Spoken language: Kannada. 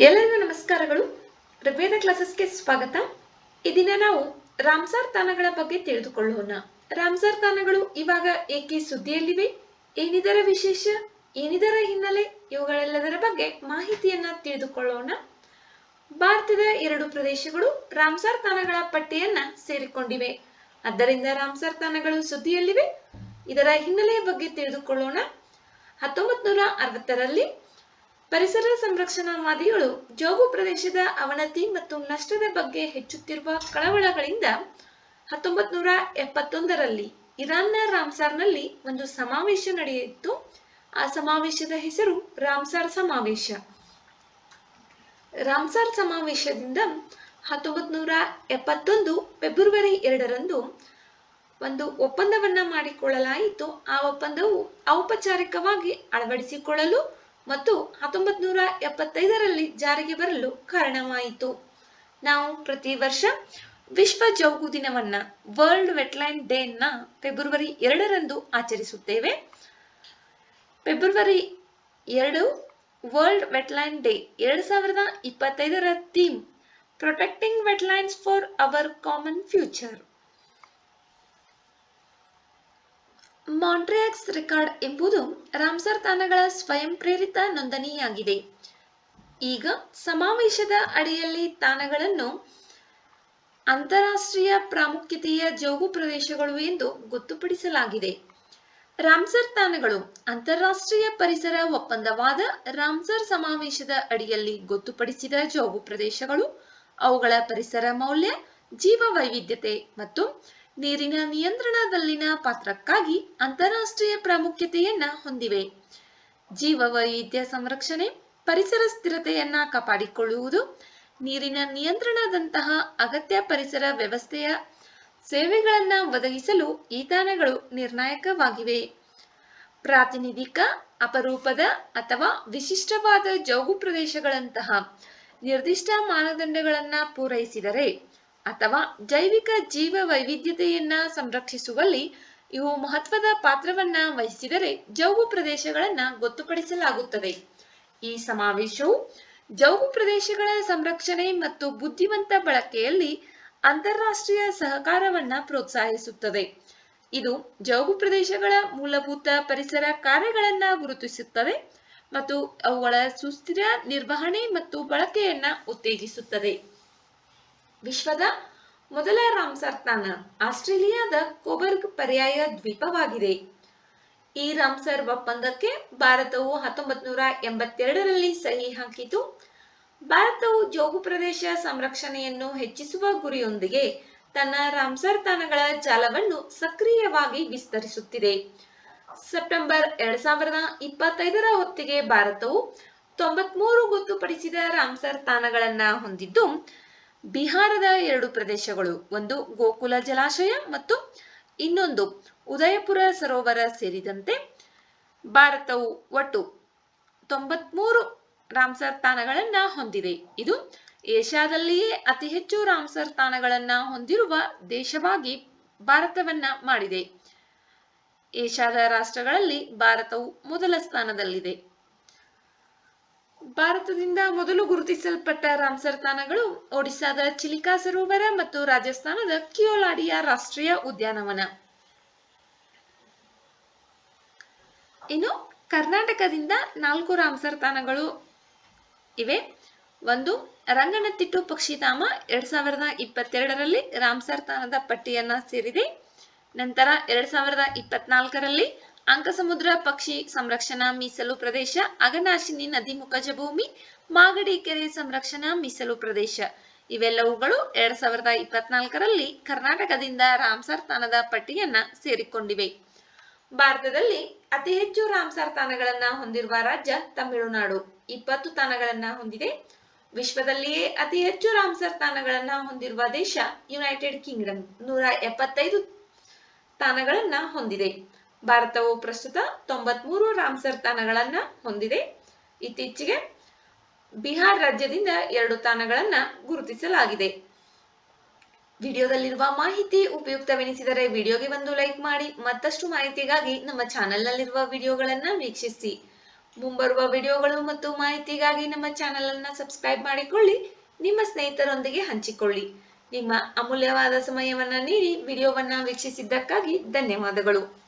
ಎಲ್ಲರಿಗೂ ನಮಸ್ಕಾರಗಳು. ಋಗ್ವೇದ ಕ್ಲಾಸಸ್ಗೆ ಸ್ವಾಗತ. ಈ ದಿನ ನಾವು ರಾಮ್ಸರ್ ತಾಣಗಳ ಬಗ್ಗೆ ತಿಳಿದುಕೊಳ್ಳೋಣ. ರಾಮ್ಸರ್ ತಾಣಗಳು ಇವಾಗ ಏಕೆ ಸುದ್ದಿಯಲ್ಲಿವೆ, ಏನಿದರ ವಿಶೇಷ, ಏನಿದರ ಹಿನ್ನೆಲೆ, ಇವುಗಳೆಲ್ಲದರ ಬಗ್ಗೆ ಮಾಹಿತಿಯನ್ನ ತಿಳಿದುಕೊಳ್ಳೋಣ. ಭಾರತದ 2 ಪ್ರದೇಶಗಳು ರಾಮ್ಸರ್ ತಾಣಗಳ ಪಟ್ಟಿಯನ್ನ ಸೇರಿಕೊಂಡಿವೆ. ಆದ್ದರಿಂದ ರಾಮ್ಸರ್ ತಾಣಗಳು ಸುದ್ದಿಯಲ್ಲಿವೆ. ಇದರ ಹಿನ್ನೆಲೆಯ ಬಗ್ಗೆ ತಿಳಿದುಕೊಳ್ಳೋಣ. 1960ರಲ್ಲಿ ಪರಿಸರ ಸಂರಕ್ಷಣಾವಾದಿಗಳು ಜೋಗು ಪ್ರದೇಶದ ಅವನತಿ ಮತ್ತು ನಷ್ಟದ ಬಗ್ಗೆ ಹೆಚ್ಚುತ್ತಿರುವ ಕಳವಳಗಳಿಂದ 1971ರಲ್ಲಿ ಇರಾನ್ನ ರಾಮ್ಸಾರ್ನಲ್ಲಿ ಒಂದು ಸಮಾವೇಶ ನಡೆಯಿತು. ಆ ಸಮಾವೇಶದ ಹೆಸರು ರಾಮ್ಸಾರ್ ಸಮಾವೇಶ. ರಾಮ್ಸಾರ್ ಸಮಾವೇಶದಿಂದ 1971 ಫೆಬ್ರವರಿ 2ರಂದು ಒಂದು ಒಪ್ಪಂದವನ್ನ ಮಾಡಿಕೊಳ್ಳಲಾಯಿತು. ಆ ಒಪ್ಪಂದವು ಔಪಚಾರಿಕವಾಗಿ ಅಳವಡಿಸಿಕೊಳ್ಳಲು ಮತ್ತು 1975ರಲ್ಲಿ ಜಾರಿಗೆ ಬರಲು ಕಾರಣವಾಯಿತು. ನಾವು ಪ್ರತಿ ವರ್ಷ ವಿಶ್ವ ಜೌಗು ದಿನವನ್ನ ವರ್ಲ್ಡ್ ವೆಟ್ಲ್ಯಾಂಡ್ ಡೇ ನ ಫೆಬ್ರವರಿ 2ರಂದು ಆಚರಿಸುತ್ತೇವೆ. ಫೆಬ್ರವರಿ 2 ವರ್ಲ್ಡ್ ವೆಟ್ಲ್ಯಾಂಡ್ ಡೇ 2025ರ theme protecting wetlands for our common future. Montreux record ಎಂಬುದು ರಾಮ್ಸರ್ ತಾಣಗಳ ಸ್ವಯಂ ಪ್ರೇರಿತ ನೋಂದಣಿಯಾಗಿದೆ. ಈಗ ಸಮಾವೇಶದ ಅಡಿಯಲ್ಲಿ ತಾಣಗಳನ್ನು ಅಂತಾರಾಷ್ಟ್ರೀಯ ಪ್ರಾಮುಖ್ಯತೆಯ ಜೌಗು ಪ್ರದೇಶಗಳು ಎಂದು ಗೊತ್ತುಪಡಿಸಲಾಗಿದೆ. ರಾಮ್ಸರ್ ತಾಣಗಳು ಅಂತಾರಾಷ್ಟ್ರೀಯ ಪರಿಸರ ಒಪ್ಪಂದವಾದ ರಾಮ್ಸರ್ ಸಮಾವೇಶದ ಅಡಿಯಲ್ಲಿ ಗೊತ್ತುಪಡಿಸಿದ ಜೌಗು ಪ್ರದೇಶಗಳು. ಅವುಗಳ ಪರಿಸರ ಮೌಲ್ಯ, ಜೀವ ವೈವಿಧ್ಯತೆ ಮತ್ತು ನೀರಿನ ನಿಯಂತ್ರಣದಲ್ಲಿನ ಪಾತ್ರಕ್ಕಾಗಿ ಅಂತಾರಾಷ್ಟ್ರೀಯ ಪ್ರಾಮುಖ್ಯತೆಯನ್ನ ಹೊಂದಿವೆ. ಜೀವ ವೈವಿಧ್ಯ ಸಂರಕ್ಷಣೆ, ಪರಿಸರ ಸ್ಥಿರತೆಯನ್ನ ಕಾಪಾಡಿಕೊಳ್ಳುವುದು, ನೀರಿನ ನಿಯಂತ್ರಣದಂತಹ ಅಗತ್ಯ ಪರಿಸರ ವ್ಯವಸ್ಥೆಯ ಸೇವೆಗಳನ್ನ ಒದಗಿಸಲು ಈ ತಾಣಗಳು ನಿರ್ಣಾಯಕವಾಗಿವೆ. ಪ್ರಾತಿನಿಧಿಕ, ಅಪರೂಪದ ಅಥವಾ ವಿಶಿಷ್ಟವಾದ ಜೌಗು ಪ್ರದೇಶಗಳಂತಹ ನಿರ್ದಿಷ್ಟ ಮಾನದಂಡಗಳನ್ನ ಪೂರೈಸಿದರೆ ಅಥವಾ ಜೈವಿಕ ಜೀವ ವೈವಿಧ್ಯತೆಯನ್ನ ಸಂರಕ್ಷಿಸುವಲ್ಲಿ ಇವು ಮಹತ್ವದ ಪಾತ್ರವನ್ನ ವಹಿಸಿದರೆ ಜೌಗು ಪ್ರದೇಶಗಳನ್ನ ಗೊತ್ತುಪಡಿಸಲಾಗುತ್ತದೆ. ಈ ಸಮಾವೇಶವು ಜೌಗು ಪ್ರದೇಶಗಳ ಸಂರಕ್ಷಣೆ ಮತ್ತು ಬುದ್ಧಿವಂತ ಬಳಕೆಯಲ್ಲಿ ಅಂತಾರಾಷ್ಟ್ರೀಯ ಸಹಕಾರವನ್ನ ಪ್ರೋತ್ಸಾಹಿಸುತ್ತದೆ. ಇದು ಜೌಗು ಪ್ರದೇಶಗಳ ಮೂಲಭೂತ ಪರಿಸರ ಕಾರ್ಯಗಳನ್ನ ಗುರುತಿಸುತ್ತದೆ ಮತ್ತು ಅವುಗಳ ಸುಸ್ಥಿರ ನಿರ್ವಹಣೆ ಮತ್ತು ಬಳಕೆಯನ್ನ ಉತ್ತೇಜಿಸುತ್ತದೆ. ವಿಶ್ವದ ಮೊದಲ ರಾಮ್ಸರ್ ತಾಣ ಆಸ್ಟ್ರೇಲಿಯಾದ ಕೋಬರ್ಗ್ ಪರ್ಯಾಯ ದ್ವೀಪವಾಗಿದೆ. ಈ ರಾಮ್ಸರ್ ಒಪ್ಪಂದಕ್ಕೆ ಭಾರತವು 1982ರಲ್ಲಿ ಸಹಿ ಹಾಕಿತು. ಭಾರತವು ಜೌಗು ಪ್ರದೇಶ ಸಂರಕ್ಷಣೆಯನ್ನು ಹೆಚ್ಚಿಸುವ ಗುರಿಯೊಂದಿಗೆ ತನ್ನ ರಾಮ್ಸರ್ ತಾಣಗಳ ಜಾಲವನ್ನು ಸಕ್ರಿಯವಾಗಿ ವಿಸ್ತರಿಸುತ್ತಿದೆ. ಸೆಪ್ಟೆಂಬರ್ 2025ರ ಹೊತ್ತಿಗೆ ಭಾರತವು 93 ಗೊತ್ತುಪಡಿಸಿದ ರಾಮ್ಸರ್ ತಾಣಗಳನ್ನ ಹೊಂದಿದ್ದು, ಬಿಹಾರದ 2 ಪ್ರದೇಶಗಳು, ಒಂದು ಗೋಕುಲ ಜಲಾಶಯ ಮತ್ತು ಇನ್ನೊಂದು ಉದಯಪುರ ಸರೋವರ ಸೇರಿದಂತೆ ಭಾರತವು ಒಟ್ಟು 93 ರಾಮ್ಸರ್ ತಾಣಗಳನ್ನ ಹೊಂದಿದೆ. ಇದು ಏಷ್ಯಾದಲ್ಲಿಯೇ ಅತಿ ಹೆಚ್ಚು ರಾಮ್ಸರ್ ತಾಣಗಳನ್ನ ಹೊಂದಿರುವ ದೇಶವಾಗಿ ಭಾರತವನ್ನ ಮಾಡಿದೆ. ಏಷ್ಯಾದ ರಾಷ್ಟ್ರಗಳಲ್ಲಿ ಭಾರತವು ಮೊದಲ ಸ್ಥಾನದಲ್ಲಿದೆ. ಭಾರತದಿಂದ ಮೊದಲು ಗುರುತಿಸಲ್ಪಟ್ಟ ರಾಮ್ಸರ್ ತಾಣಗಳು ಒಡಿಶಾದ ಚಿಲಿಕಾ ಸರೋವರ ಮತ್ತು ರಾಜಸ್ಥಾನದ ಕಿಯೋಲಾಡಿಯಾ ರಾಷ್ಟ್ರೀಯ ಉದ್ಯಾನವನ. ಇನ್ನು ಕರ್ನಾಟಕದಿಂದ 4 ರಾಮ್ಸರ್ ತಾಣಗಳು ಇವೆ. ಒಂದು ರಂಗನತಿಟ್ಟು ಪಕ್ಷಿಧಾಮ 2022ರಲ್ಲಿ ರಾಮ್ಸರ್ ತಾಣದ ಪಟ್ಟಿಯನ್ನ ಸೇರಿದೆ. ನಂತರ 2024ರಲ್ಲಿ ಅಂಕಸಮುದ್ರ ಪಕ್ಷಿ ಸಂರಕ್ಷಣಾ ಮೀಸಲು ಪ್ರದೇಶ, ಅಘನಾಶಿನಿ ನದಿ ಮುಖಜ ಭೂಮಿ, ಮಾಗಡಿ ಕೆರೆ ಸಂರಕ್ಷಣಾ ಮೀಸಲು ಪ್ರದೇಶ ಇವೆಲ್ಲವುಗಳು 2024ರಲ್ಲಿ ಕರ್ನಾಟಕದಿಂದ ರಾಮ್ಸರ್ ತಾಣದ ಪಟ್ಟಿಯನ್ನ ಸೇರಿಕೊಂಡಿವೆ. ಭಾರತದಲ್ಲಿ ಅತಿ ಹೆಚ್ಚು ರಾಮ್ಸರ್ ತಾಣಗಳನ್ನ ಹೊಂದಿರುವ ರಾಜ್ಯ ತಮಿಳುನಾಡು, 20 ತಾಣಗಳನ್ನ ಹೊಂದಿದೆ. ವಿಶ್ವದಲ್ಲಿಯೇ ಅತಿ ಹೆಚ್ಚು ರಾಮ್ಸರ್ ತಾಣಗಳನ್ನ ಹೊಂದಿರುವ ದೇಶ ಯುನೈಟೆಡ್ ಕಿಂಗ್ಡಮ್, 175 ತಾಣಗಳನ್ನ ಹೊಂದಿದೆ. ಭಾರತವು ಪ್ರಸ್ತುತ 93 ರಾಮ್ಸರ್ ತಾಣಗಳನ್ನ ಹೊಂದಿದೆ. ಇತ್ತೀಚೆಗೆ ಬಿಹಾರ ರಾಜ್ಯದಿಂದ 2 ತಾಣಗಳನ್ನ ಗುರುತಿಸಲಾಗಿದೆ. ವಿಡಿಯೋದಲ್ಲಿರುವ ಮಾಹಿತಿ ಉಪಯುಕ್ತವೆನಿಸಿದರೆ ವಿಡಿಯೋಗೆ ಒಂದು ಲೈಕ್ ಮಾಡಿ. ಮತ್ತಷ್ಟು ಮಾಹಿತಿಗಾಗಿ ನಮ್ಮ ಚಾನೆಲ್ನಲ್ಲಿರುವ ವಿಡಿಯೋಗಳನ್ನ ವೀಕ್ಷಿಸಿ. ಮುಂಬರುವ ವಿಡಿಯೋಗಳು ಮತ್ತು ಮಾಹಿತಿಗಾಗಿ ನಮ್ಮ ಚಾನೆಲ್ ಅನ್ನು ಸಬ್ಸ್ಕ್ರೈಬ್ ಮಾಡಿಕೊಳ್ಳಿ, ನಿಮ್ಮ ಸ್ನೇಹಿತರೊಂದಿಗೆ ಹಂಚಿಕೊಳ್ಳಿ. ನಿಮ್ಮ ಅಮೂಲ್ಯವಾದ ಸಮಯವನ್ನು ನೀಡಿ ವಿಡಿಯೋವನ್ನು ವೀಕ್ಷಿಸಿದ್ದಕ್ಕಾಗಿ ಧನ್ಯವಾದಗಳು.